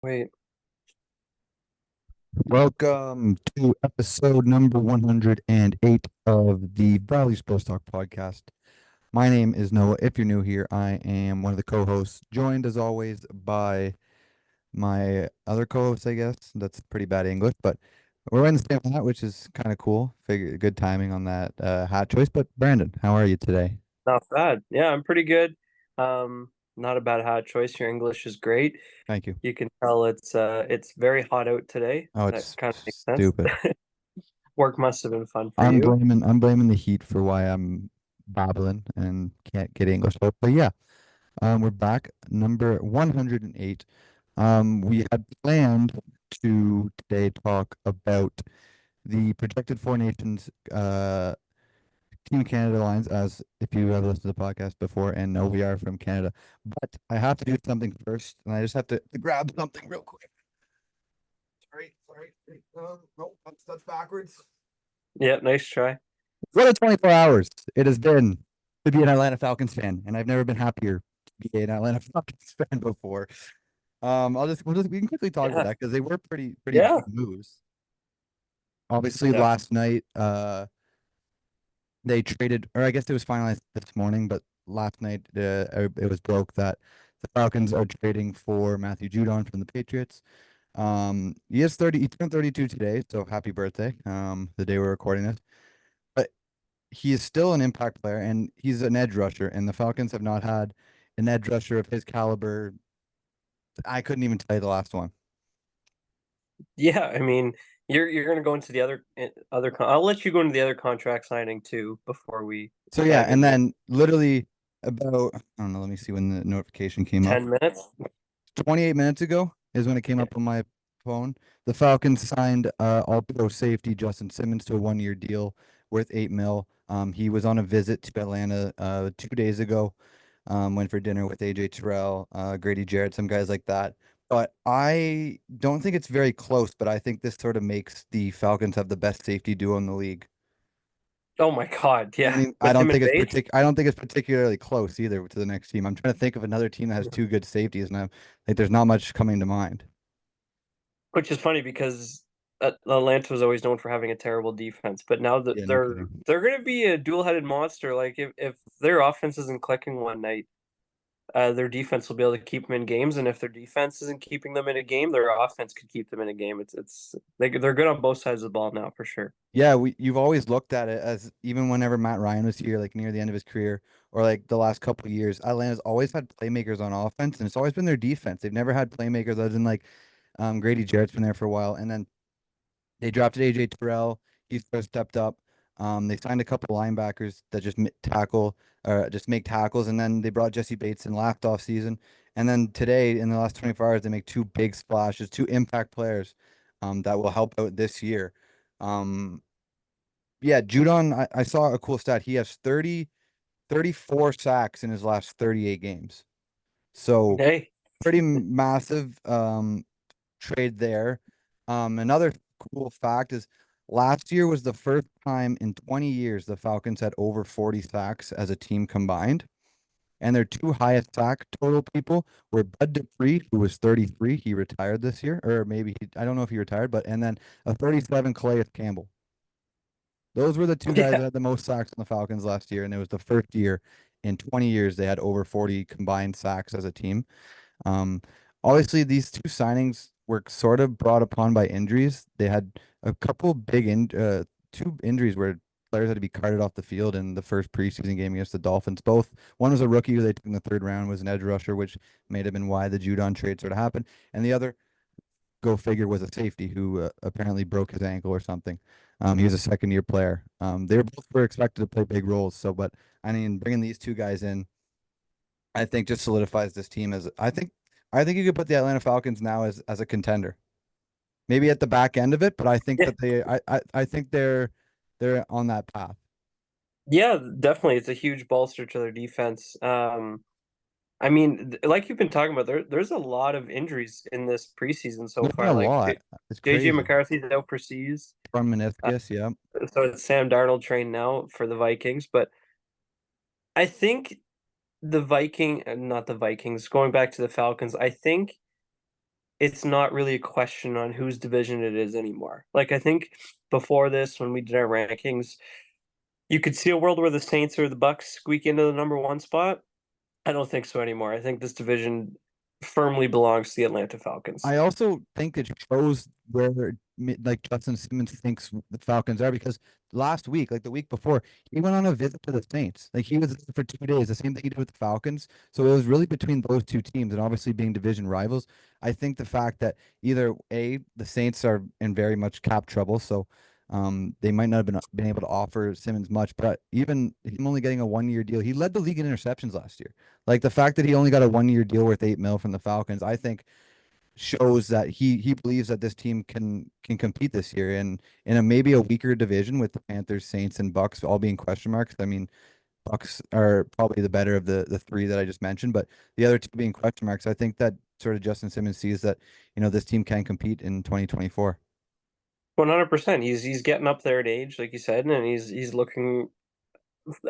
Wait. Welcome to episode number 108 of the Valley Sports Talk podcast. My name is Noah. If you're new here, I am one of the co-hosts, joined as always by my other co-host, I guess. That's pretty bad English, but we're wearing the same hat, which is kind of cool. Figure good timing on that hat choice. But Brandon, how are you today? Not bad. Yeah, I'm pretty good. Not a bad hat choice. Your English is great. Thank you. You can tell it's very hot out today. Oh, That it's kind of makes sense. stupid. Work must have been fun for I'm you. blaming I'm blaming the heat for why I'm babbling and can't get English out. But yeah. We're back, number 108. We had planned to today talk about the projected Four Nations Team Canada lines, as if you have listened to the podcast before and know we are from Canada. But I have to do something first, and I just have to grab something real quick. Sorry. No, that's backwards. Yeah, nice try. What a 24 hours it has been to be an Atlanta Falcons fan, and I've never been happier to be an Atlanta Falcons fan before. We can quickly talk about Yeah. that because they were pretty Yeah. big moves. Obviously, Def last night, they traded, or I guess it was finalized this morning, but last night, it was broke that the Falcons are trading for Matthew Judon from the Patriots. He turned 32 today, so happy birthday. The day we're recording this. But he is still an impact player and he's an edge rusher, and the Falcons have not had an edge rusher of his caliber. I couldn't even tell you the last one. yeah, I mean, you're gonna go into the I'll let you go into the other contract signing too before we So yeah, dive and into then literally about, I don't know, let me see when the notification came up. 10 minutes. 28 minutes ago is when it came Yeah. up on my phone. The Falcons signed all-pro safety Justin Simmons to a one-year deal worth 8 mil. He was on a visit to Atlanta 2 days ago. Went for dinner with AJ Terrell, Grady Jarrett, some guys like that. But I don't think it's very close, but I think this sort of makes the Falcons have the best safety duo in the league. Oh my God. I don't Yeah. even, I With don't him and think it's Bates. I don't think it's particularly close either to the next team. I'm trying to think of another team that has two good safeties, and I'm like, there's not much coming to mind. Which is funny because Atlanta was always known for having a terrible defense, but now that Yeah, no they're kidding. they're going to be a dual-headed monster. Like if their offense isn't clicking one night, their defense will be able to keep them in games, and if their defense isn't keeping them in a game, their offense could keep them in a game. They're good on both sides of the ball now for sure. Yeah, you've always looked at it as even whenever Matt Ryan was here, like near the end of his career, or like the last couple of years, Atlanta's always had playmakers on offense, and it's always been their defense. They've never had playmakers other than like Grady Jarrett's been there for a while, and then they drafted AJ Terrell. He's sort of stepped up. They signed a couple linebackers that just tackle or just make tackles, and then they brought Jesse Bates in last off season. And then today, in the last 24 hours, they make two big splashes, two impact players that will help out this year. Um, yeah, Judon, I saw a cool stat. He has 34 sacks in his last 38 games. So Hey, pretty massive trade there. Another cool fact is last year was the first time in 20 years the Falcons had over 40 sacks as a team combined. And their two highest sack total people were Bud Dupree, who was 33. He retired this year, or maybe I don't know if he retired, but and then a 37 Calais Campbell. Those were the two guys yeah, that had the most sacks on the Falcons last year, and it was the first year in 20 years they had over 40 combined sacks as a team. Um, Obviously, these two signings were sort of brought upon by injuries. They had a couple two injuries where players had to be carted off the field in the first preseason game against the Dolphins. Both one was a rookie who they took in the third round, was an edge rusher, which may have been why the Judon trade sort of happened, and the other go figure, was a safety who apparently broke his ankle or something. He was a second year player. They were both were expected to play big roles. So, but I mean, bringing these two guys in, I think just solidifies this team as I think you could put the Atlanta Falcons now as a contender. Maybe at the back end of it, but I think yeah, that I think they're on that path. yeah. Definitely, it's a huge bolster to their defense. I mean, like you've been talking about, there's a lot of injuries in this preseason so There's been far. a Like lot. It's JJ crazy. McCarthy's out for seas. From Uh, meniscus, yeah. so it's Sam Darnold trained now for the Vikings. But I think not the Vikings, going back to the Falcons, I think it's not really a question on whose division it is anymore. Like I think before this, when we did our rankings, you could see a world where the Saints or the Bucks squeak into the number one spot. I don't think so anymore. I think this division firmly belongs to the Atlanta Falcons. I also think it shows where like Justin Simmons thinks the Falcons are because last week, like the week before, he went on a visit to the Saints. Like he was there for 2 days, the same thing he did with the Falcons. So it was really between those two teams, and obviously being division rivals. I think the fact that either the Saints are in very much cap trouble, so they might not have been able to offer Simmons much, but even him only getting a 1 year deal, he led the league in interceptions last year. Like the fact that he only got a 1 year deal worth 8 mil from the Falcons, I think shows that he believes that this team can compete this year and in a maybe a weaker division with the Panthers, Saints, and Bucks all being question marks. I mean, Bucks are probably the better of the three that I just mentioned, but the other two being question marks. I think that sort of Justin Simmons sees that this team can compete in 2024. 100%. He's getting up there in age, like you said, and he's looking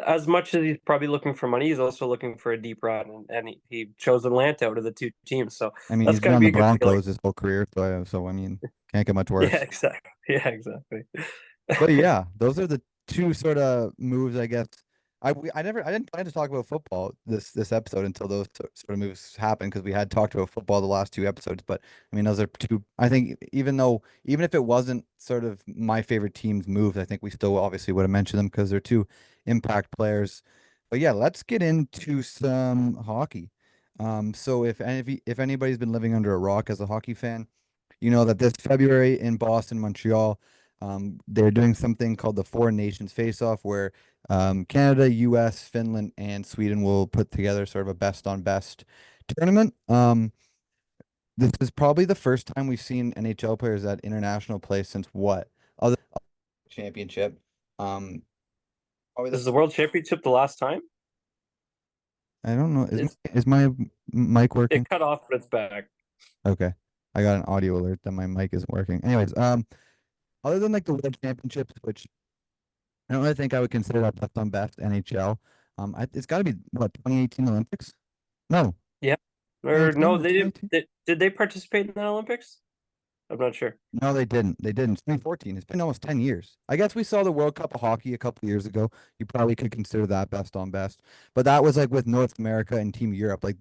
as much as he's probably looking for money. He's also looking for a deep run, and he chose Atlanta out of the two teams. So I mean, that's he's been got to on be the a good feeling. Broncos his whole career, so I mean, can't get much Yeah, worse. exactly. Yeah, exactly. But yeah, those are the two sort of moves, I guess. I didn't plan to talk about football this episode until those sort of moves happened because we had talked about football the last two episodes. But I mean, those are two. I think even if it wasn't sort of my favorite team's moves, I think we still obviously would have mentioned them because they're two impact players. But yeah, let's get into some hockey. So if anybody's been living under a rock as a hockey fan, you know that this February in Boston, Montreal. They're doing something called the Four Nations Face-Off, where Canada, U.S., Finland, and Sweden will put together sort of a best on best tournament. This is probably the first time we've seen NHL players at international play since what? Other championship. Um, Probably the Is the first. World Championship the last time? I don't know. It's Is my mic working? it cut off, but it's back. Okay. I got an audio alert that my mic isn't working. Anyways, other than like the World Championships, which I don't really think I would consider that best on best NHL. It's got to be what 2018 Olympics? No, Yeah. Or 2018 no, was they didn't. 2018. Did they participate in the Olympics? I'm not sure. No, they didn't. They didn't. 2014. It's been almost 10 years. I guess we saw the World Cup of Hockey a couple years ago. You probably could consider that best on best, but that was like with North America and Team Europe. Like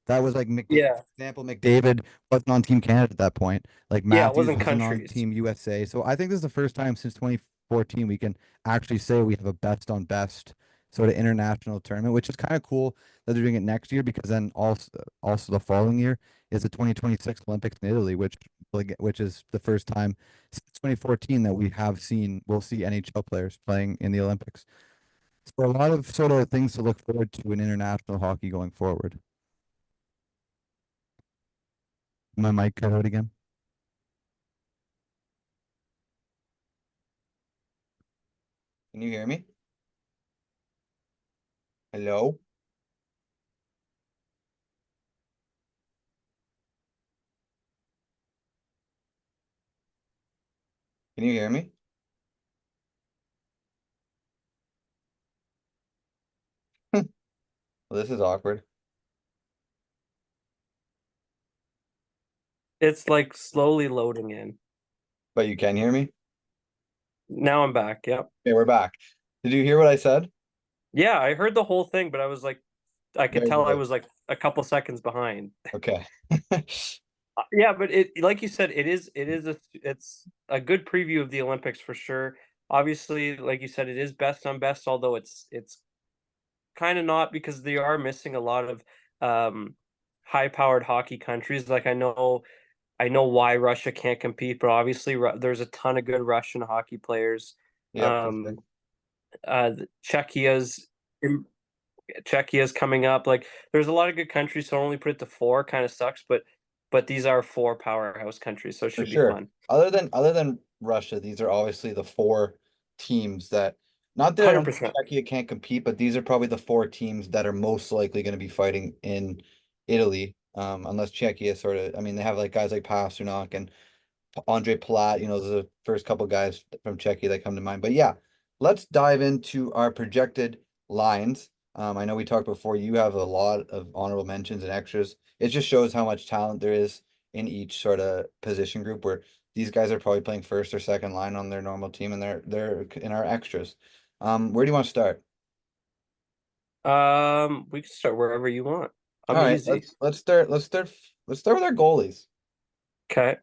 that was like McDavid. Yeah. For example, McDavid wasn't on Team Canada at that point. Like Yeah, it Matthews wasn't wasn't on countries. Team USA. So I think this is the first time since 2014 we can actually say we have a best on best sort of international tournament, which is kind of cool that they're doing it next year because then also the following year is the 2026 Olympics in Italy, which is the first time since 2014 that we'll see NHL players playing in the Olympics. So a lot of sort of things to look forward to in international hockey going forward. My mic cut out again. Can you hear me? Hello? Can you hear me? Well, this is awkward. It's like slowly loading in. But you can hear me? Now I'm back. Yep. Okay, we're back. Did you hear what I said? Yeah, I heard the whole thing, but I was like, I could Very tell I good. was like a couple seconds behind. Okay. Yeah, but it, like you said, it's a good preview of the Olympics for sure. Obviously, like you said, it is best on best, although it's kind of not because they are missing a lot of um high-powered hockey countries. Like I know why Russia can't compete, but obviously there's a ton of good Russian hockey players. Yep, for sure. Um, uh, Czechia's Czechia's coming up. Like there's a lot of good countries, so only put it to four kind of sucks, but these are four powerhouse countries, so it For should be sure. fun. Other than Russia, these are obviously the four teams that not that I don't think 100%. Czechia can't compete, but these are probably the four teams that are most likely going to be fighting in Italy. Unless Czechia sort of, I mean, they have like guys like Pasternak and Andre Palat, those are the first couple guys from Czechia that come to mind. But yeah, let's dive into our projected lines. I know we talked before, you have a lot of honorable mentions and extras. It just shows how much talent there is in each sort of position group where these guys are probably playing first or second line on their normal team and they're in our extras. Where do you want to start? We can start wherever you want. All I'm right, easy. let's start with our goalies. Okay.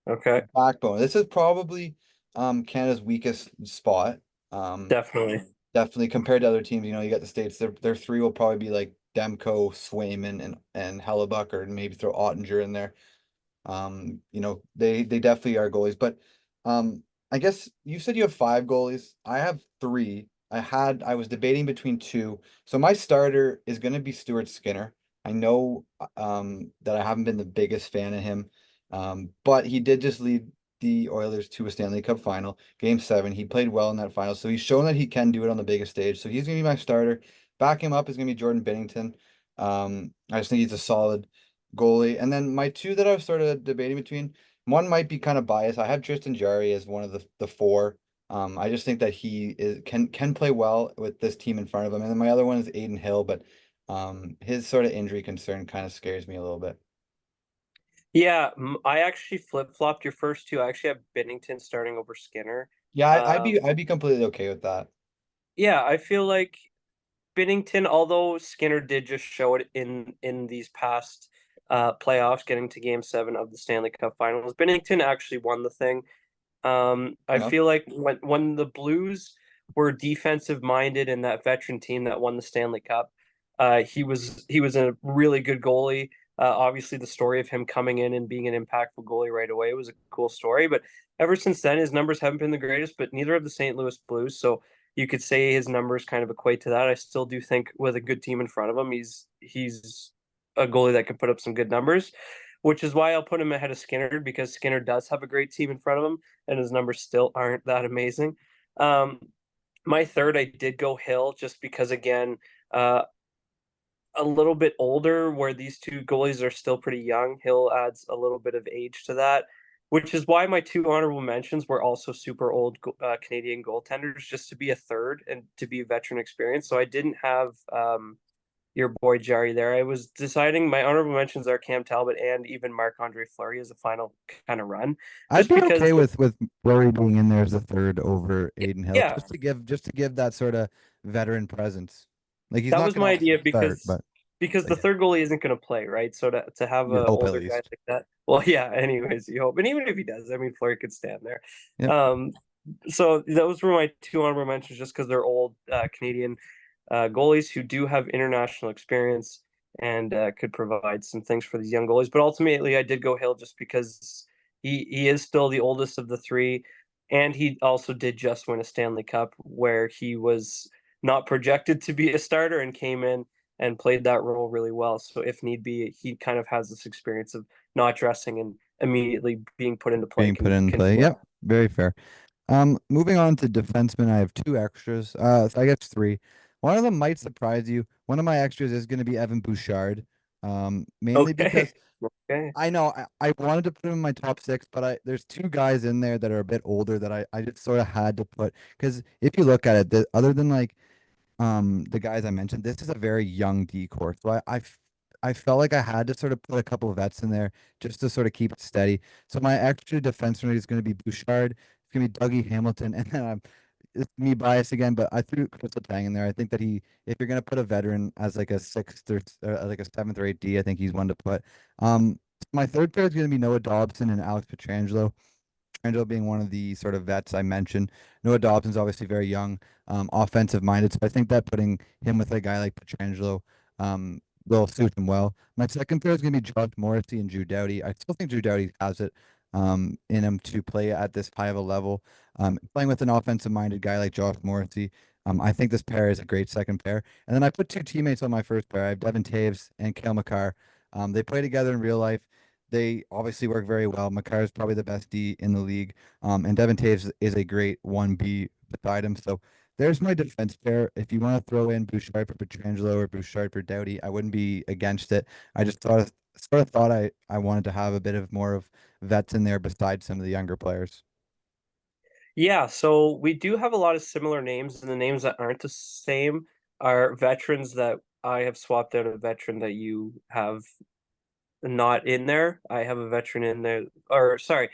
Okay. Backbone. This is probably Canada's weakest spot. Um, Definitely. definitely compared to other teams, you got the States. Their three will probably be like Demko, Swayman, and Hellebuck, or maybe throw Ottinger in there. They definitely are goalies, but I guess you said you have five goalies. I have three. I was debating between two. So my starter is going to be Stuart Skinner. I know that I haven't been the biggest fan of him, but he did just lead the Oilers to a Stanley Cup final, Game 7. He played well in that final, so he's shown that he can do it on the biggest stage. So he's going to be my starter. Back him up is going to be Jordan Binnington. I just think he's a solid goalie. And then my two that I was sort of debating between, one might be kind of biased. I have Tristan Jarry as one of the four. I just think that he can play well with this team in front of him. And then my other one is Aiden Hill, but his sort of injury concern kind of scares me a little bit. Yeah, I actually flip-flopped your first two. I actually have Bennington starting over Skinner. Yeah, Um, I'd be completely okay with that. yeah, I feel like Binnington, although Skinner did just show it in these past playoffs, getting to Game 7 of the Stanley Cup Finals, Binnington actually won the thing. I Yeah. feel like when the Blues were defensive minded and that veteran team that won the Stanley Cup, he was a really good goalie. Obviously, the story of him coming in and being an impactful goalie right away was a cool story. But ever since then, his numbers haven't been the greatest. But neither have the St. Louis Blues. So you could say his numbers kind of equate to that. I still do think with a good team in front of him, he's a goalie that can put up some good numbers, which is why I'll put him ahead of Skinner because Skinner does have a great team in front of him and his numbers still aren't that amazing. Um, my third, I did go Hill just because, again, uh, a little bit older, where these two goalies are still pretty young. Hill adds a little bit of age to that, which is why my two honorable mentions were also super old Canadian goaltenders, just to be a third and to be veteran experience. So I didn't have your boy Jerry there. I was deciding my honorable mentions are Cam Talbot and even Marc Andre Fleury as a final kind of run, I'd just be because, okay with Rory being in there as the third over Aiden Hill, yeah, just to give that sort of veteran presence. Like he's that not was going to my obviously idea start, because but the yeah, third goalie isn't going to play, right? So to have you an hope at older guy least. like that, well, yeah. Anyways, you hope, and even if he does, I mean, Fleury could stand there. Yep. Um, so those were my two honorable mentions, just because they're old Canadian goalies who do have international experience and could provide some things for these young goalies. But ultimately, I did go Hill just because he is still the oldest of the three, and he also did just win a Stanley Cup where he was not projected to be a starter and came in and played that role really well. So if need be, he kind of has this experience of not dressing and immediately being put into play Being put in can do play. Yep. well. Very fair. Moving on to defensemen, I have two extras. So I guess three. One of them might surprise you. One of my extras is going to be Evan Bouchard. Mainly Okay. because Okay. I know I wanted to put him in my top six, but there's two guys in there that are a bit older that I just sort of had to put because if you look at it, other than like the guys I mentioned, this is a very young decor. So I felt like I had to sort of put a couple of vets in there just to sort of keep it steady. So my extra defenseman is going to be Bouchard. It's going to be Dougie Hamilton, and then it's me biased again, but I threw Crystal Tang in there. I think that if you're going to put a veteran as like a sixth or like a seventh or eighth D, I think he's one to put. My third pair is going to be Noah Dobson and Alex Petrangelo. Angelo being one of the sort of vets I mentioned. Noah Dobson's obviously very young, offensive minded. So I think that putting him with a guy like Petrangelo will suit him well. My second pair is going to be Josh Morrissey and Drew Doughty. I still think Drew Doughty has it in him to play at this high of a level. Playing with an offensive minded guy like Josh Morrissey, I think this pair is a great second pair. And then I put two teammates on my first pair. I have Devin Taves and Kale McCarr. They play together in real life. They obviously work very well. Makar is probably the best D in the league. And Devin Taves is a great 1B beside him. So there's my defense pair. If you want to throw in Bouchard for Petrangelo or Bouchard for Doughty, I wouldn't be against it. I just sort of thought I wanted to have a bit of more of vets in there besides some of the younger players. Yeah, so we do have a lot of similar names, and the names that aren't the same are veterans that I have swapped out a veteran that you have not in there. I have a veteran in there, or sorry,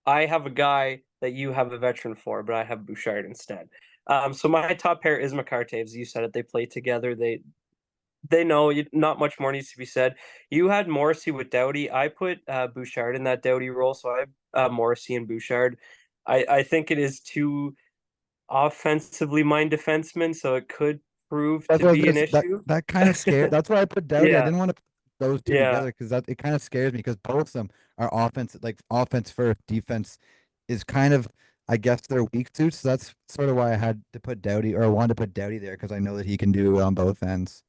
I have a guy that you have a veteran for, but I have Bouchard instead. So my top pair is McCartaves. You said it. They play together. They know not much more needs to be said. You had Morrissey with Doughty. I put Bouchard in that Doughty role, so I have Morrissey and Bouchard. I think it is two offensively minded defensemen, so it could prove That's to what I was be gonna an say. That issue. that kind of scared. That's why I put Doughty. I Yeah, didn't want to put those two yeah. together because that it kind of scares me because both of them are offense, like offense first. Defense is kind of, I guess, their weak suits. So that's sort of why I had to put Doughty, or I wanted to put Doughty there because I know that he can do it on both ends.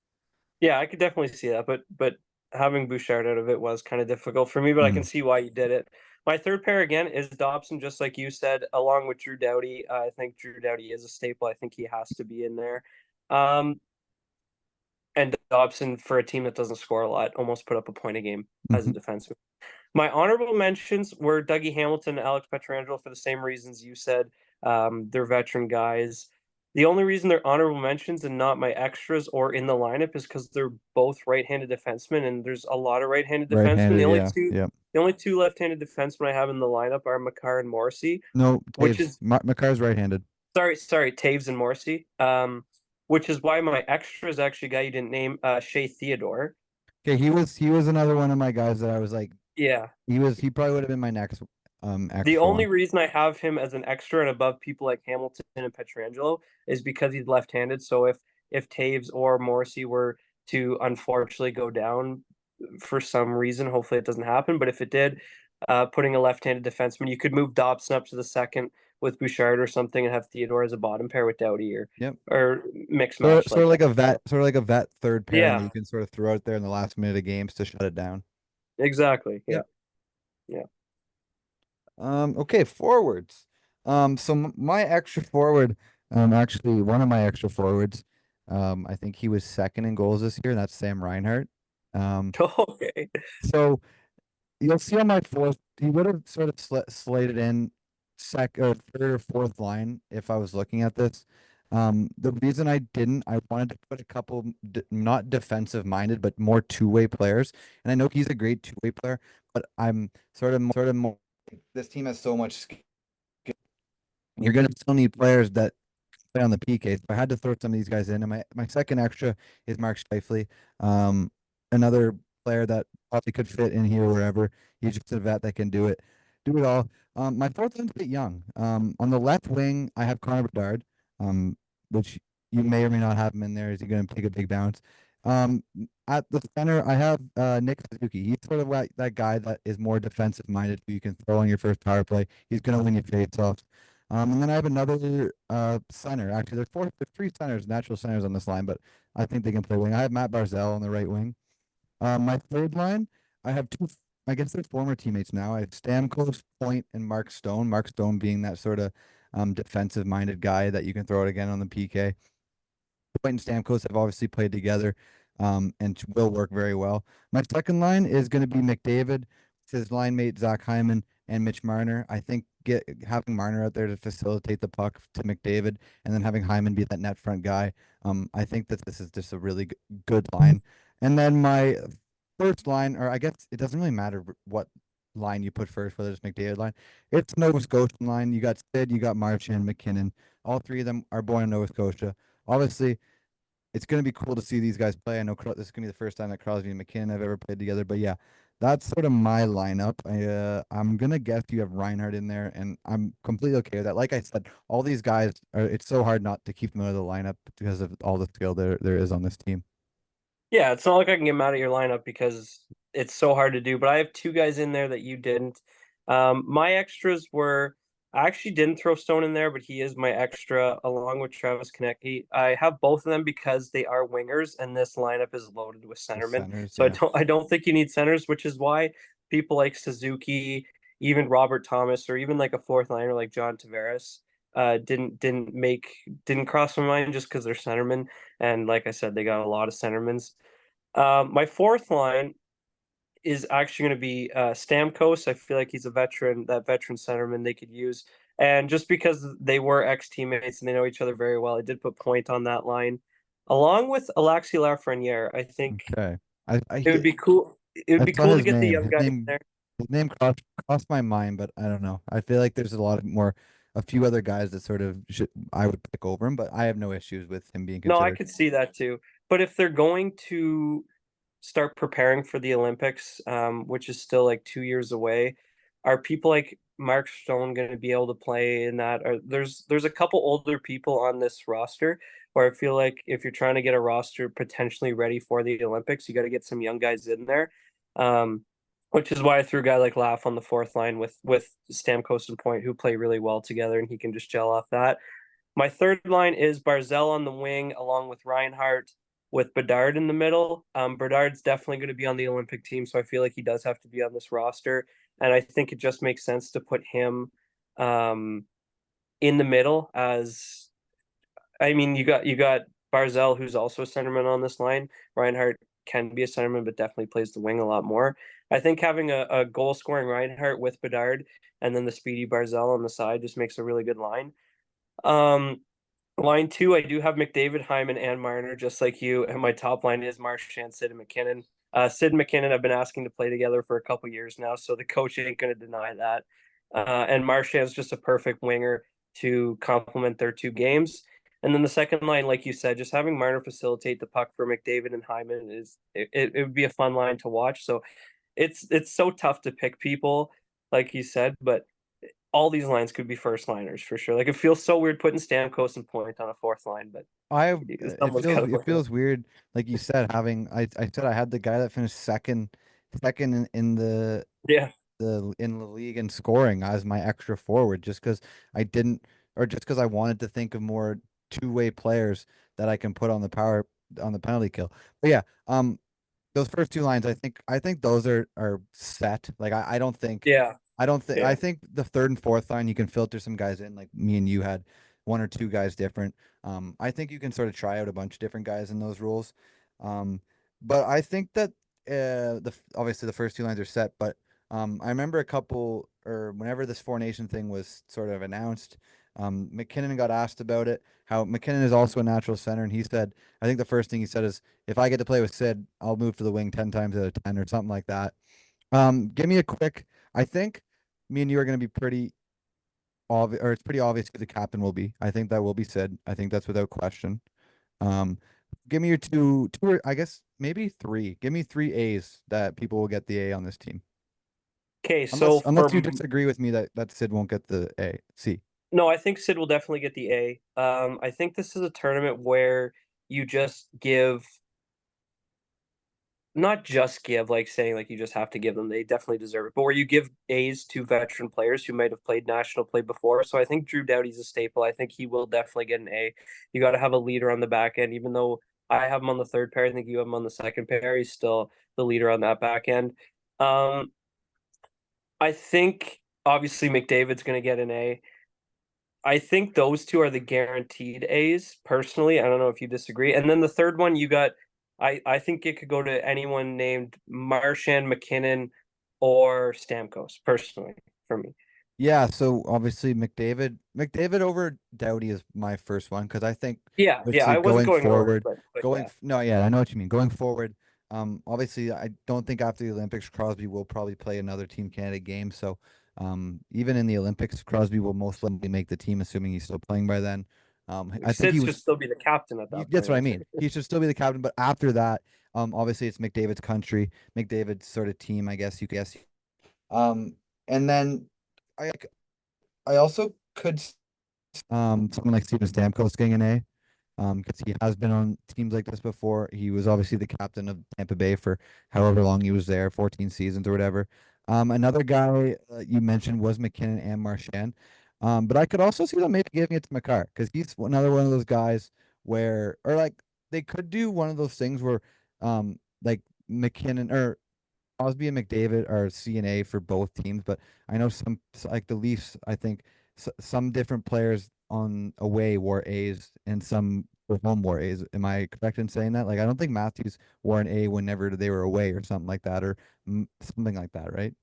Yeah, I could definitely see that, but having Bouchard out of it was kind of difficult for me, but I can Mhm. see why you did it. My third pair again is Dobson, just like you said, along with Drew Doughty. I think Drew Doughty is a staple. I think he has to be in there. Um, and Dobson, for a team that doesn't score a lot, almost put up a point a game as a Mhm. defenseman. My honorable mentions were Dougie Hamilton and Alex Pietrangelo for the same reasons you said. They're veteran guys. The only reason they're honorable mentions and not my extras or in the lineup is because they're both right-handed defensemen, and there's a lot of right-handed defensemen. Right-handed, yeah, yeah. The only two left-handed defensemen I have in the lineup are Makar and Morrissey, No, which Taves. is McCarr's right-handed. sorry, Taves and Morrissey. Which is why my extra is actually a guy you didn't name, Shea Theodore. Okay, he was another one of my guys that I was like, Yeah, he probably would have been my next the extra only one. reason I have him as an extra and above people like Hamilton and Petrangelo is because he's left-handed. So if Taves or Morrissey were to unfortunately go down for some reason, hopefully it doesn't happen. But if it did, putting a left-handed defenseman, you could move Dobson up to the second with Bouchard or something and have Theodore as a bottom pair with Doughty Yep. or mix Sort match of, sort like of that. like a vet, sort of like a vet third pairing that Yeah, you can sort of throw out there in the last minute of games to shut it down. exactly. Yeah, Yep. yeah. Okay, forwards. My extra forward, actually one of my extra forwards, I think he was second in goals this year, and that's Sam Reinhart. Um, Okay. so you'll see on my fourth, he would have sort of slated in or third or fourth line if I was looking at this. The reason I didn't, I wanted to put a couple not defensive minded, but more two-way players. And I know he's a great two-way player, but I'm sort of more. This team has so much skill. You're gonna still need players that play on the PK. So I had to throw some of these guys in. And my second extra is Mark Scheifele, another player that probably could fit in here wherever. He's just a vet that can do it all. My fourth one's a bit young. On the left wing, I have Connor Bedard, which you may or may not have him in there. Is he going to take a big bounce? At the center, I have Nick Suzuki. He's sort of like that guy that is more defensive minded, who you can throw on your first power play. He's going to win you faceoffs. And then I have another center. Actually, there's three centers, natural centers on this line, but I think they can play wing. I have Matt Barzell on the right wing. My third line, I have two. I guess they're former teammates now. I have Stamkos, Point, and Mark Stone. Mark Stone being that sort of defensive-minded guy that you can throw it again on the PK. Point and Stamkos have obviously played together and will work very well. My second line is going to be McDavid, his line mate Zach Hyman and Mitch Marner. I think having Marner out there to facilitate the puck to McDavid and then having Hyman be that net front guy. I think that this is just a really good line. And then my first line, or I guess it doesn't really matter what line you put first, whether it's McDavid line. It's Nova Scotian line. You got Sid, you got Marchand, McKinnon. All three of them are born in Nova Scotia. Obviously, it's going to be cool to see these guys play. I know this is going to be the first time that Crosby and McKinnon have ever played together, but yeah, that's sort of my lineup. I'm going to guess you have Reinhardt in there, and I'm completely okay with that. Like I said, all these guys it's so hard not to keep them out of the lineup because of all the skill there is on this team. Yeah, it's not like I can get mad at your lineup because it's so hard to do, but I have two guys in there that you didn't. My extras were I actually didn't throw Stone in there, but he is my extra along with Travis Konecny. I have both of them because they are wingers, and this lineup is loaded with The centermen. centers, So yeah. I don't think you need centers, which is why people like Suzuki, even Robert Thomas, or even like a fourth liner like John Tavares, didn't cross my mind just because they're centermen. And like I said, they got a lot of centermans. My fourth line is actually going to be Stamkos. I feel like he's a veteran, that veteran centerman they could use. And just because they were ex teammates and they know each other very well, I did put Point on that line, along with Alexi Lafreniere. I think Okay. it would be cool. it would I be saw cool to his get the name. young His guys in name there. his name crossed my mind, but I don't know. I feel like there's a lot of more a few other guys that sort of should I would pick over him, but I have no issues with him being No, I considered. could see that too. But if they're going to start preparing for the Olympics, which is still like 2 years away, are people like Mark Stone going to be able to play in that? Or there's a couple older people on this roster where I feel like if you're trying to get a roster potentially ready for the Olympics, you got to get some young guys in there. Um, which is why I threw a guy like Laugh on the fourth line with Stamkos and Point, who play really well together, and he can just gel off that. My third line is Barzell on the wing, along with Reinhart, with Bedard in the middle. Bedard's definitely going to be on the Olympic team, so I feel like he does have to be on this roster. And I think it just makes sense to put him um, in the middle as I mean, you got Barzell, who's also a centerman on this line. Reinhart can be a centerman, but definitely plays the wing a lot more. I think having a goal scoring Reinhart with Bedard and then the speedy Barzell on the side just makes a really good line. Um, Line two, I do have McDavid, Hyman, and Marner, just like you. And my top line is Marchand, Sid, and McKinnon. Sid and McKinnon have been asking to play together for a couple years now, so the coach ain't going to deny that. And Marchand's just a perfect winger to complement their two games. And then the second line, like you said, just having Marner facilitate the puck for McDavid and Hyman it would be a fun line to watch. So it's so tough to pick people, like you said, but all these lines could be first liners for sure. Like it feels so weird putting Stamkos and Point on a fourth line, but someone's got to It play them. feels weird, like you said, having I said I had the guy that finished second in Yeah, in the league in scoring as my extra forward just because I didn't or just because I wanted to think of more two-way players that I can put on the power on the penalty kill. But yeah, those first two lines, I think those are set. Like yeah, I yeah. think the third and fourth line you can filter some guys in, like me and you had one or two guys different. I think you can sort of try out a bunch of different guys in those roles. Um, but I think that obviously the first two lines are set, but I remember a couple or whenever this Four Nation thing was sort of announced, McKinnon got asked about it. How McKinnon is also a natural center, and he said, I think the first thing he said is, if I get to play with Sid, I'll move to the wing 10 times out of 10 or something like that. Give me a quick, I think me and you are going to be pretty obvious, or it's pretty obvious who the captain will be. I think that will be Sid. I think that's without question. Um, give me your or I guess maybe three. Give me three A's that people will get the A on this team. Okay, so Unless you disagree with me that Sid won't get the A. C. no, I think Sid will definitely get the A. I think this is a tournament where you just give not just give like saying like you just have to give them, they definitely deserve it, but where you give A's to veteran players who might have played national play before. So I think Drew Doughty's a staple. I think he will definitely get an A. You got to have a leader on the back end, even though I have him on the third pair. I think you have him on the second pair. He's still the leader on that back end. um I think obviously McDavid's going to get an A. I think those two are the guaranteed A's personally. I don't know if you disagree. And then the third one you got, I think it could go to anyone named Marchand, McKinnon, or Stamkos personally for me. Yeah, so obviously McDavid over Doughty is my first one because I think Yeah, yeah. obviously I wasn't going going in order, forward, but yeah. no, yeah, I know what you mean. Going forward, obviously I don't think after the Olympics Crosby will probably play another Team Canada game. So, even in the Olympics, Crosby will most likely make the team, assuming he's still playing by then. I think Sid should still be the captain at that that's point, what I I'd say. mean. He should still be the captain, but after that, obviously it's McDavid's country, McDavid's sort of team, I guess you guess. And then. I I also could someone like Steven Stamkos getting an A, because he has been on teams like this before. He was obviously the captain of Tampa Bay for however long he was there, 14 seasons or whatever. Another guy you mentioned was McKinnon and Marchand, but I could also see them maybe giving it to McCarr because he's another one of those guys where, or like they could do one of those things where, like McKinnon or Crosby and McDavid are CNA for both teams, but I know like the Leafs, I think some different players on away wore A's and some for home wore A's. Am I correct in saying that? Like, I don't think Matthews wore an A whenever they were away or something like that, or something like that, right?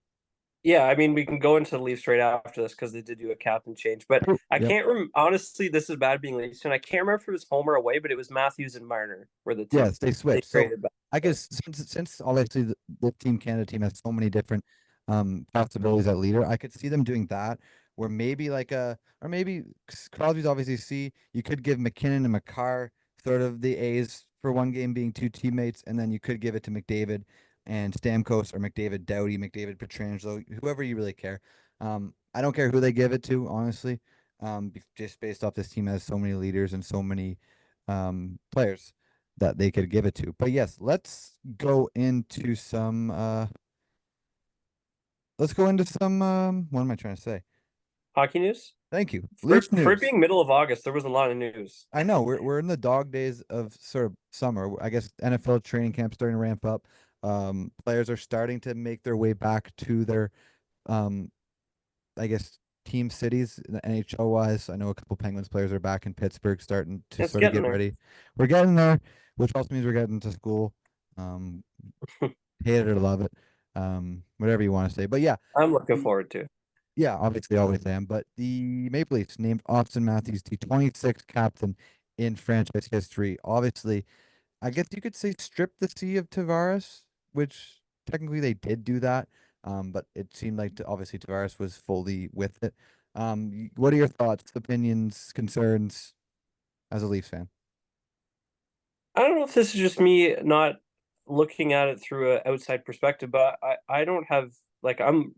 Yeah, I mean, we can go into the Leafs right after this because they did do a captain change. But I Yep. can't honestly, this is bad being Leafs, and I can't remember if it was home or away, but it was Matthews and Marner were the two Yes, they they switched. So traded back. I guess since obviously the Team Canada team has so many different possibilities at leader, I could see them doing that where maybe like a or maybe Crosby's obviously C. You could give McKinnon and McCarr sort of the A's for one game being two teammates, and then you could give it to McDavid and Stamkos or McDavid Doughty, McDavid Petrangelo, whoever you really care. I don't care who they give it to, honestly. Just based off this team has so many leaders and so many players that they could give it to. But yes, let's go into some what am I trying to say? Hockey news? Thank you. For Leafs for it news. being middle of August, there was a lot of news. I know we're in the dog days of sort of summer. I guess NFL training camp starting to ramp up. Players are starting to make their way back to their um I guess team cities NHL wise. I know a couple Penguins players are back in Pittsburgh starting to It's sort of getting get there. ready. We're getting there, which also means we're getting to school. Um, hate it or love it, whatever you want to say. But yeah, I'm looking the, forward to. yeah, obviously always am. But the Maple Leafs named Austin Matthews the 26th captain in franchise history. Obviously, I guess you could say strip the C of Tavares, which technically they did do that. But it seemed like obviously Tavares was fully with it. What are your thoughts, opinions, concerns as a Leafs fan? I don't know if this is just me not looking at it through an outside perspective, but I don't have like I'm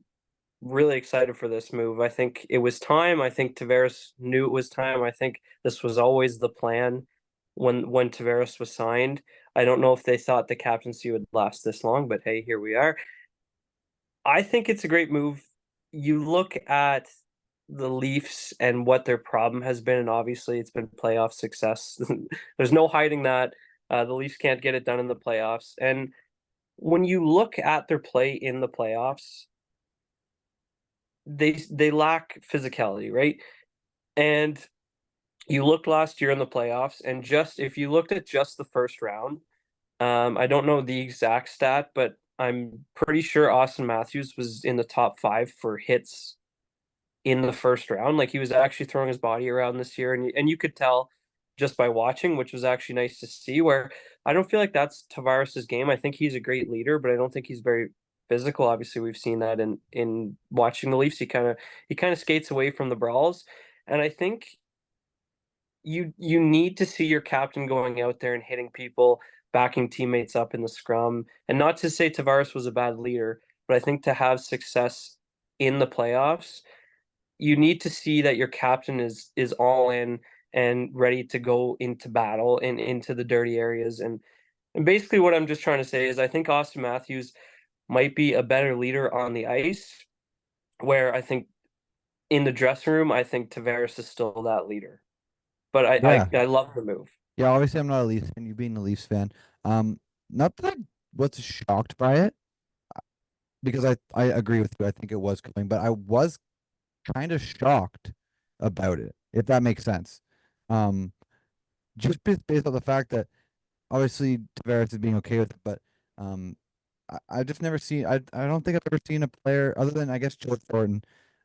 really excited for this move. I think it was time. I think Tavares knew it was time. I think this was always the plan when Tavares was signed. I don't know if they thought the captaincy would last this long, but hey, here we are. I think it's a great move. You look at the Leafs and what their problem has been, and obviously it's been playoff success. There's no hiding that. The Leafs can't get it done in the playoffs. And when you look at their play in the playoffs, they lack physicality, right? And you looked last year in the playoffs, and just if you looked at just the first round, I don't know the exact stat, but I'm pretty sure Austin Matthews was in the top 5 for hits in the first round. Like he was actually throwing his body around this year, and you could tell just by watching, which was actually nice to see. Where I don't feel like that's Tavares's game. I think he's a great leader, but I don't think he's very physical. Obviously, we've seen that in watching the Leafs. He kind of skates away from the brawls, and I think you need to see your captain going out there and hitting people, backing teammates up in the scrum. And not to say Tavares was a bad leader, but I think to have success in the playoffs, you need to see that your captain is all in and ready to go into battle and into the dirty areas. And basically what I'm just trying to say is I think Austin Matthews might be a better leader on the ice, where I think in the dressing room, I think Tavares is still that leader. But I Yeah, I, I love the move. yeah. Obviously, I'm not a Leafs fan. You being a Leafs fan, not that I was shocked by it because I agree with you. I think it was coming, but I was kind of shocked about it, if that makes sense. Um, just based on the fact that obviously Tavares is being okay with it, but um, I've just never seen. I don't think I've ever seen a player other than I guess Joe Thornton.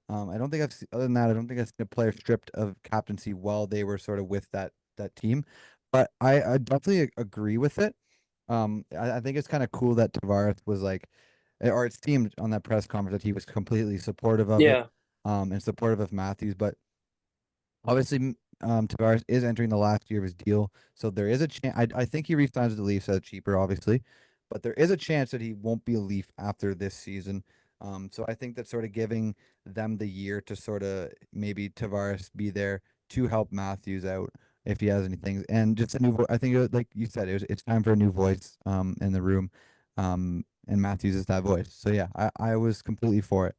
I don't think other than that. I don't think I've seen a player stripped of captaincy while they were sort of with that team. But I definitely agree with it. I think it's kind of cool that Tavares was like, or it seemed on that press conference that he was completely supportive of it, Yeah. and supportive of Matthews. But obviously, Tavares is entering the last year of his deal, so there is a chance. I think he resigns with the Leafs as cheaper, obviously, but there is a chance that he won't be a Leaf after this season. So I think that's sort of giving them the year to sort of maybe Tavares be there to help Matthews out if he has anything, and just a new. I think like you said, it's time for a new voice in the room, and Matthews is that voice. So yeah, I was completely for it.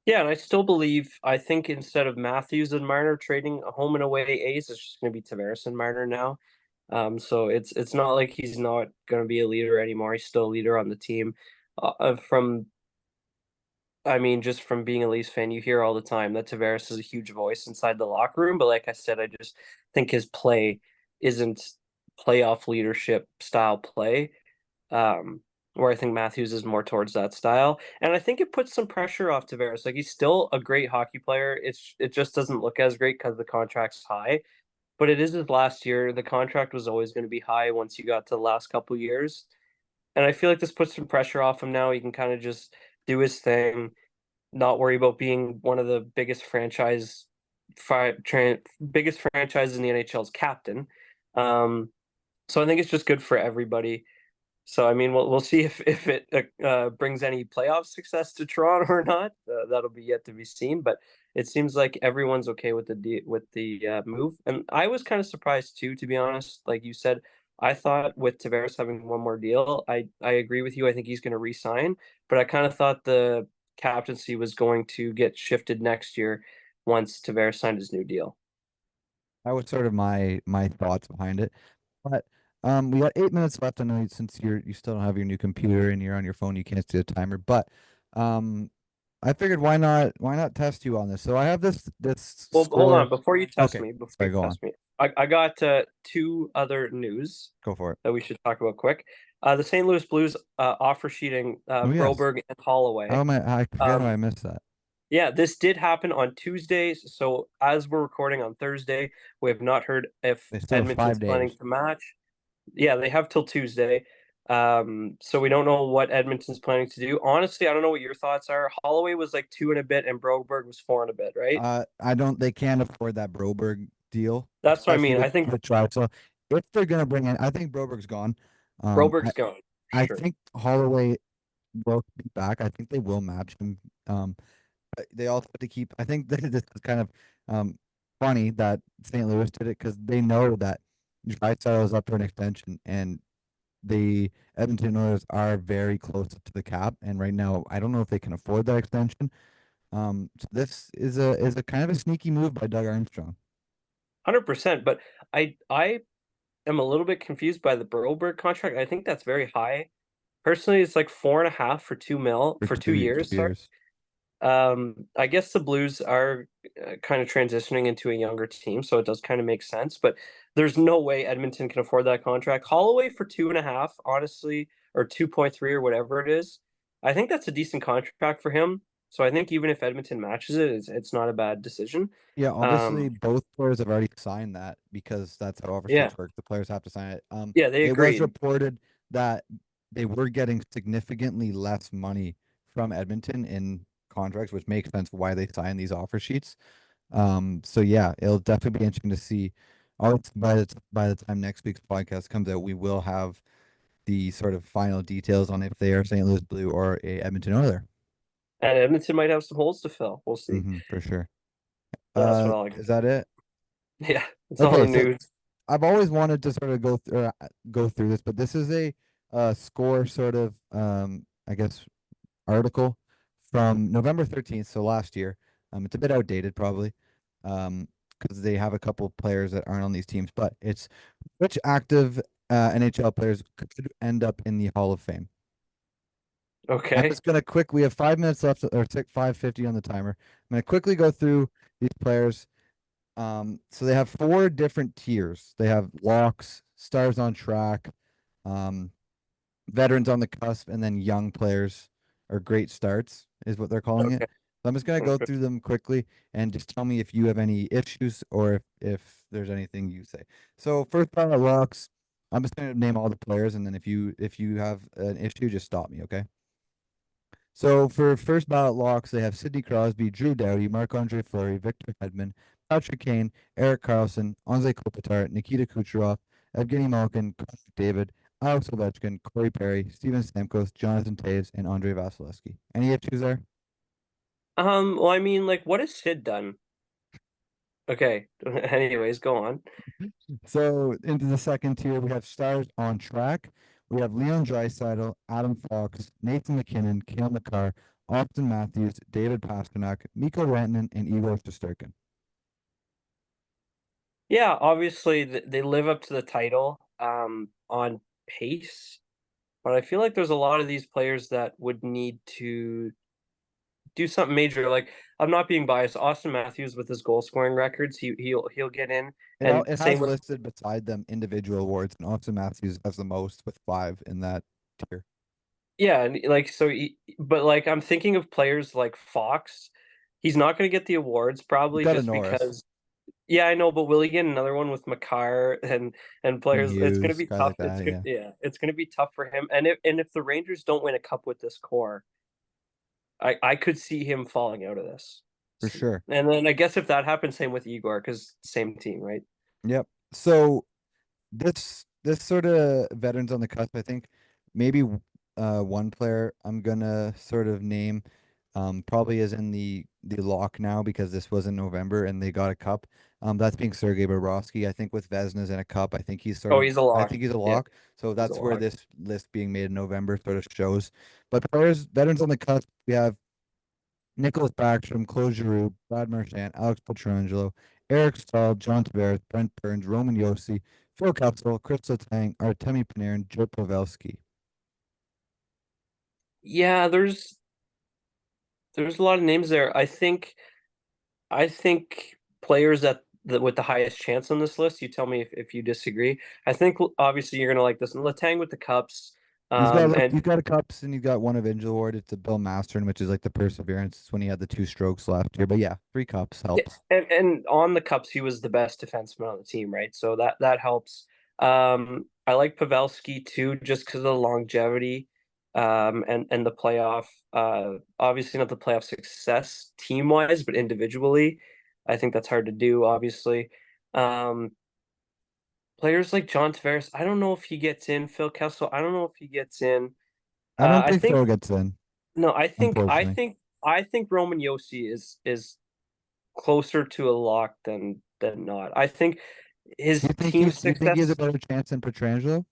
Yeah, and I still believe I think instead of Matthews and Marner trading a home and away A's, it's just gonna be Tavares and Marner now. So it's not like he's not gonna be a leader anymore. He's still a leader on the team. From I mean, just from being a Leafs fan, you hear all the time that Tavares is a huge voice inside the locker room. But like I said, I just think his play isn't playoff leadership style play. Where I think Matthews is more towards that style. And I think it puts some pressure off Tavares. Like he's still a great hockey player. It just doesn't look as great because the contract's high. But it is his last year. The contract was always going to be high once you got to the last couple years. And I feel like this puts some pressure off him now. He can kind of just do his thing, not worry about being one of the biggest franchises in the NHL's captain. Um, so I think it's just good for everybody. So I mean, we'll see if it brings any playoff success to Toronto or not. That'll be yet to be seen. But it seems like everyone's okay with the move, and I was kind of surprised too, to be honest. Like you said, I thought with Tavares having one more deal, I agree with you. I think he's going to re-sign, but I kind of thought the captaincy was going to get shifted next year once Tavares signed his new deal. That was sort of my thoughts behind it. But we got 8 minutes left. I know since you still don't have your new computer and you're on your phone, you can't see the timer. But um, I figured why not test you on this? So I have this Well, hold score. on. Okay, Before you sorry, go on. test me, I got two other news Go for it. that we should talk about quick. The St. Louis Blues offer sheeting Oh yes. Broberg and Holloway. I forget how Um, I missed that. yeah, this did happen on Tuesday. So as we're recording on Thursday, we have not heard if They still have Edmonton's 5 days. planning to match. Yeah, they have till Tuesday. So we don't know what Edmonton's planning to do. Honestly, I don't know what your thoughts are. Holloway was like two and a bit, and Broberg was four and a bit, right? I don't. They can't afford that Broberg deal, That's what I especially mean. with I think Trout. So if they're gonna bring in, I think Broberg's gone. Um, I Broberg's going for I sure. think Holloway will be back. I think they will match him. They also have to keep. I think that this is kind of um funny that St. Louis did it because they know that Draisaitl is up for an extension, and the Edmonton Oilers are very close to the cap. And right now, I don't know if they can afford that extension. So this is a kind of a sneaky move by Doug Armstrong. 100%. But I am a little bit confused by the Broberg contract. I think that's very high. Personally, it's like 4.5 for 2 mil For for two two years. Sorry. years. I guess the Blues are kind of transitioning into a younger team, so it does kind of make sense. But there's no way Edmonton can afford that contract. Holloway for 2.5, honestly, or 2.3 or whatever it is. I think that's a decent contract for him. So I think even if Edmonton matches it, it's not a bad decision. Yeah, Um, obviously both players have already signed that because that's how offer yeah, sheets work. The players have to sign it. yeah, they It was agreed. reported that they were getting significantly less money from Edmonton in contracts, which makes sense why they signed these offer sheets. So yeah, it'll definitely be interesting to see. By the time next week's podcast comes out, we will have the sort of final details on if they are St. Louis Blue or a Edmonton Oiler. And Edmonton might have some holes to fill. We'll see. For sure. That's what I like. Is that it? Yeah, it's all the Okay, so news. I've always wanted to sort of go through this, but this is a score sort of I guess article from November 13th, so last year. It's a bit outdated probably. Because they have a couple players that aren't on these teams, but it's which active NHL players could end up in the Hall of Fame. I'm Okay. just gonna quick. We have 5 minutes left, or 5:50 on the timer. I'm gonna quickly go through these players. So they have four different tiers. They have locks, stars on track, um, veterans on the cusp, and then young players or great starts is what they're calling it. Okay. So I'm just gonna go through them quickly and just tell me if you have any issues or if there's anything you say. So first one, locks. I'm just gonna name all the players, and then if you have an issue, just stop me, okay? So for first ballot locks, they have Sidney Crosby, Drew Doughty, Marc-Andre Fleury, Victor Hedman, Patrick Kane, Eric Carlson, Anze Kopitar, Nikita Kucherov, Evgeny Malkin, Connor McDavid, Alex Ovechkin, Corey Perry, Steven Stamkos, Jonathan Toews, and Andrei Vasilevsky. Any issues there? Well, I mean, like, what has Sid done? Okay. Anyways, go on. So into the second tier, we have stars on track. We have Leon Draisaitl, Adam Fox, Nathan McKinnon, Cale Makar, Austin Matthews, David Pastrnak, Mikko Rantanen, and Igor Shesterkin. Yeah, obviously they live up to the title on pace, but I feel like there's a lot of these players that would need to do something major. Like I'm not being biased. Austin Matthews with his goal scoring records, he'll get in. And It same has with listed beside them individual awards, and Austin Matthews has the most with 5 in that tier. yeah, and like but like I'm thinking of players like Fox. He's not going to get the awards He's probably got a just Norris. because Yeah, I know, but will he get another one with McCarr and Quinn players? It's going to Hughes, be guys tough. like that. Yeah, It's going to be tough for him. And if the Rangers don't win a cup with this core, I could see him falling out of this. for sure. And then I guess if that happens, same with Igor, because same team, right? Yep. So this sort of veterans on the cusp, I think maybe one player I'm gonna sort of name probably is in the lock now because this was in November and they got a cup. That's being Sergei Bobrovsky. I think with Vezina's in a cup, I think he's sort Oh, of he's a I lock. think he's a Yeah, lock. So he's a that's where lock. this list being made in November sort of shows. But players veterans on the cusp, we have Nicholas Backstrom, Claude Giroux, Brad Marchand, Alex Pietrangelo, Eric Stahl, John Tavares, Brent Burns, Roman Yossi, Phil Kessel, Chris Letang, Artemi Panarin, Joe Pavelski. Yeah, there's a lot of names there. I think players with the highest chance on this list. You tell me if you disagree. I think obviously you're gonna like this. Letang with the cups, He's and got a cups and he's got one of Angel Award. It's a Bill Masterin, which is like the perseverance. It's when he had the two strokes last year. But yeah, three cups yeah, helps. and on the cups he was the best defenseman on the team, right? So that helps. I like Pavelski too, just because of the longevity, and the playoff. Obviously not the playoff success team wise, but individually, I think that's hard to do. Obviously, um, players like John Tavares, I don't know if he gets in. Phil Kessel, I don't know if he gets in. I don't I think think Phil gets in, no, unfortunately. I think Roman Yossi is closer to a lock than not. I think his team You think he has a success. better chance than Petrangelo?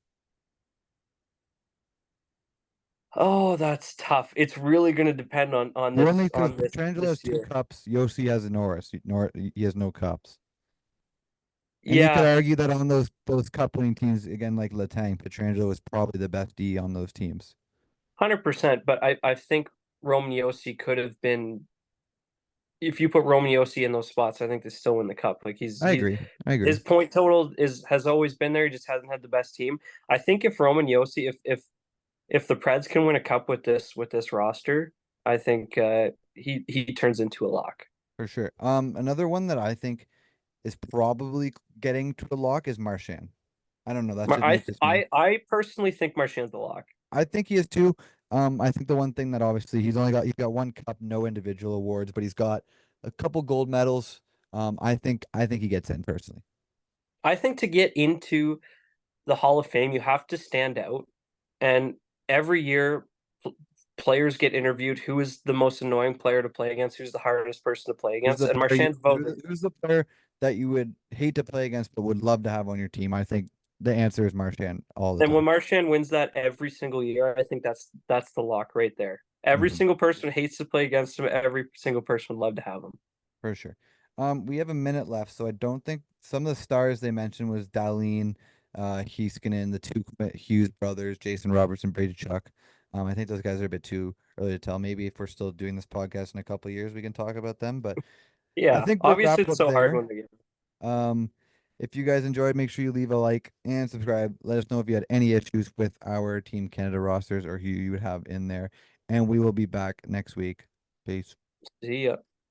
Oh, that's tough. It's really going to depend on You only this because on this Petrangelo has this two year. cups. Yossi has a Norris. Nor he has no cups. And you could Yeah, argue that on those cup winning teams, again, like Letang, Petrangelo is probably the best D on those teams. 100%. But I think Roman Yossi could have been. If you put Roman Yossi in those spots, I think they still win the cup. Like I agree. I agree. his point total is has always been there. He just hasn't had the best team. I think if Roman Yossi, if the Preds can win a cup with this roster, I think he turns into a lock. For sure. Another one that I think is probably getting to a lock is Marchand. I don't know. That's just me. Just me. I personally think Marchand's a lock. I think he is too. I think the one thing that obviously he's got one cup, no individual awards, but he's got a couple gold medals. I think he gets in personally. I think to get into the Hall of Fame, you have to stand out. And every year, players get interviewed. Who is the most annoying player to play against? Who's the hardest person to play Who's against? the And player Marchand's voted. who's the player that you would hate to play against but would love to have on your team? I think the answer is Marchand all the And when time. Marchand wins that every single year, I think that's the lock right there. Every Mhm. single person hates to play against him. Every single person would love to have him. For sure. We have a minute left, so I don't think some of the stars they mentioned was Darlene, Heiskanen, the two Hughes brothers, Jason Robertson, Brady Chuck. I think those guys are a bit too early to tell. Maybe if we're still doing this podcast in a couple of years, we can talk about them. But I Yeah, think we'll obviously wrap it it's up so hard there. when they get. Um, if you guys enjoyed, make sure you leave a like and subscribe. Let us know if you had any issues with our Team Canada rosters or who you would have in there. And we will be back next week. Peace. See ya.